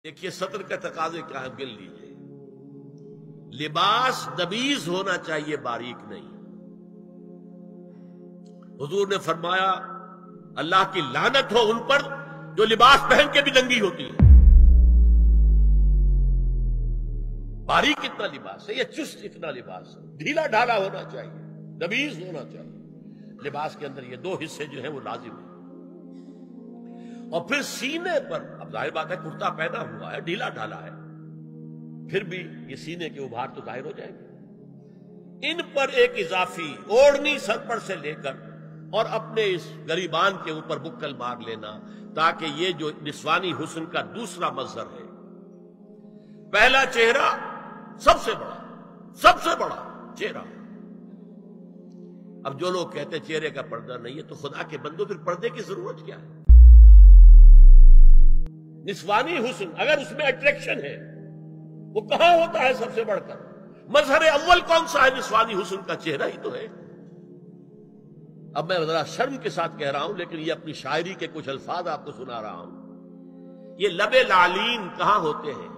دیکھیے سطر کا تقاضے کیا ہے، گر لیجیے۔ لباس نبیز ہونا چاہیے، باریک نہیں۔ حضور نے فرمایا اللہ کی لعنت ہو ان پر جو لباس پہن کے بھی ننگی ہوتی ہے۔ باریک اتنا لباس ہے یا چست اتنا لباس ہے، ڈھیلا ڈھالا ہونا چاہیے، نبیز ہونا چاہیے۔ لباس کے اندر یہ دو حصے جو ہیں وہ لازم ہیں۔ اور پھر سینے پر، اب ظاہر بات ہے کرتا پہنا ہوا ہے، ڈھیلا ڈھالا ہے، پھر بھی یہ سینے کے ابھار تو ظاہر ہو جائیں گے۔ ان پر ایک اضافی اوڑھنی سر پر سے لے کر اور اپنے اس گریبان کے اوپر بکل مار لینا، تاکہ یہ جو نسوانی حسن کا دوسرا مظہر ہے، پہلا چہرہ سب سے بڑا چہرہ۔ اب جو لوگ کہتے ہیں چہرے کا پردہ نہیں ہے، تو خدا کے بندو پھر پردے کی ضرورت کیا ہے؟ نسوانی حسن اگر اس میں اٹریکشن ہے، وہ کہاں ہوتا ہے سب سے بڑھ کر؟ مظہر اول کون سا ہے؟ نسوانی حسن کا چہرہ ہی تو ہے۔ اب میں ذرا شرم کے ساتھ کہہ رہا ہوں، لیکن یہ اپنی شاعری کے کچھ الفاظ آپ کو سنا رہا ہوں۔ یہ لب لعلین کہاں ہوتے ہیں؟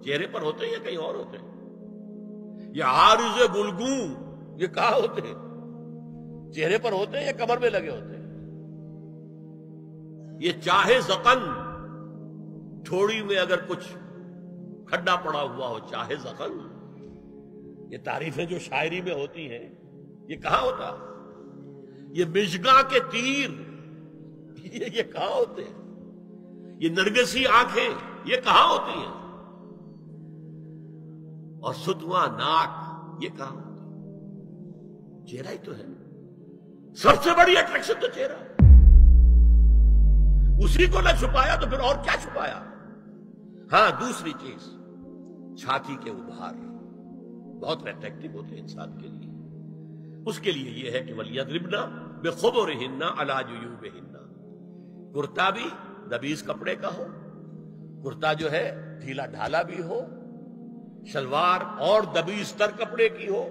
چہرے پر ہوتے ہیں یا کہیں اور ہوتے ہیں؟ یہ عارض گلگوں یہ کہاں ہوتے ہیں؟ چہرے پر ہوتے ہیں یا کمر میں لگے ہوتے ہیں؟ یہ چاہے زقن، ٹھوڑی میں اگر کچھ کھڈا پڑا ہوا ہو، چاہے زقن، یہ تعریفیں جو شاعری میں ہوتی ہیں یہ کہاں ہوتا؟ یہ مشگاں کے تیر یہ کہاں ہوتے ہیں؟ یہ نرگسی آنکھیں یہ کہاں ہوتی ہیں؟ اور ستواں ناک یہ کہاں ہوتی ہے؟ چہرہ ہی تو ہے، سب سے بڑی اٹریکشن تو چہرہ۔ اسی کو نہ چھپایا تو پھر اور کیا چھپایا؟ ہاں دوسری چیز، چھاتی کے ابھار بہت اٹریکٹیو ہوتے ہیں انسان کے لیے۔ اس کے لیے یہ ہے کہ وَلْيَضْرِبْنَ بِخُمُرِهِنَّ عَلَى جُيُوبِهِنَّ، کرتا بھی نبیز کپڑے کا ہو، کرتا جو ہے ڈھیلا ڈھالا بھی ہو، شلوار اور نبیز تر کپڑے کی ہو،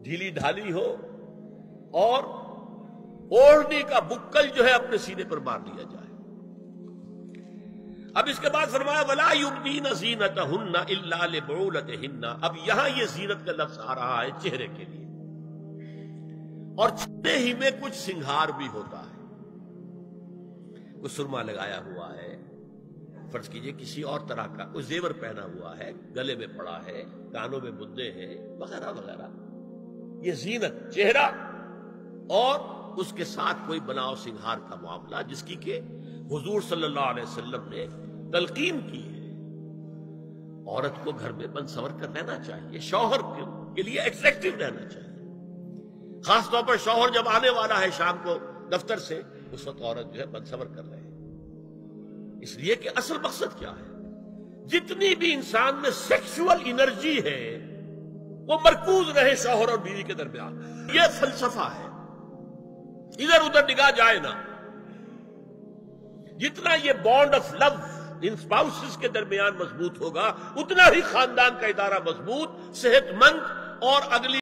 ڈھیلی ڈھالی ہو، اور اوڑھنی کا بکل جو ہے اپنے سینے پر مار لیا جائے۔ اب اس کے بعد فرمایا وَلَا يُبْدِينَ زِينَتَهُنَّ إِلَّا لِبُعُولَتِهِنَّ۔ اب یہاں یہ زینت کا لفظ آ رہا ہے چہرے کے لیے، اور چہرے ہی میں کچھ سنگھار بھی ہوتا ہے۔ کچھ سرما لگایا ہوا ہے، فرض کیجئے کسی اور طرح کا کوئی زیور پہنا ہوا ہے، گلے میں پڑا ہے، کانوں میں بدے ہیں، وغیرہ وغیرہ۔ یہ زینت چہرہ اور اس کے ساتھ کوئی بناؤ سنگھار کا معاملہ، جس کی کہ حضور صلی اللہ علیہ وسلم نے تلقین کی ہے۔ عورت کو گھر میں بنسور کر رہنا چاہیے، شوہر کے لیے ایٹریکٹیو رہنا چاہیے۔ خاص طور پر شوہر جب آنے والا ہے شام کو دفتر سے، اس وقت عورت جو ہے بنسور کر رہے ہیں، اس لیے کہ اصل مقصد کیا ہے؟ جتنی بھی انسان میں سیکشول انرجی ہے وہ مرکوز رہے شوہر اور بیوی کے درمیان۔ یہ فلسفہ ہے، ادھر ادھر نگاہ جائے نا۔ جتنا یہ bond of love in spouses کے درمیان مضبوط ہوگا، اتنا ہی خاندان کا ادارہ مضبوط، صحت مند اور اگلی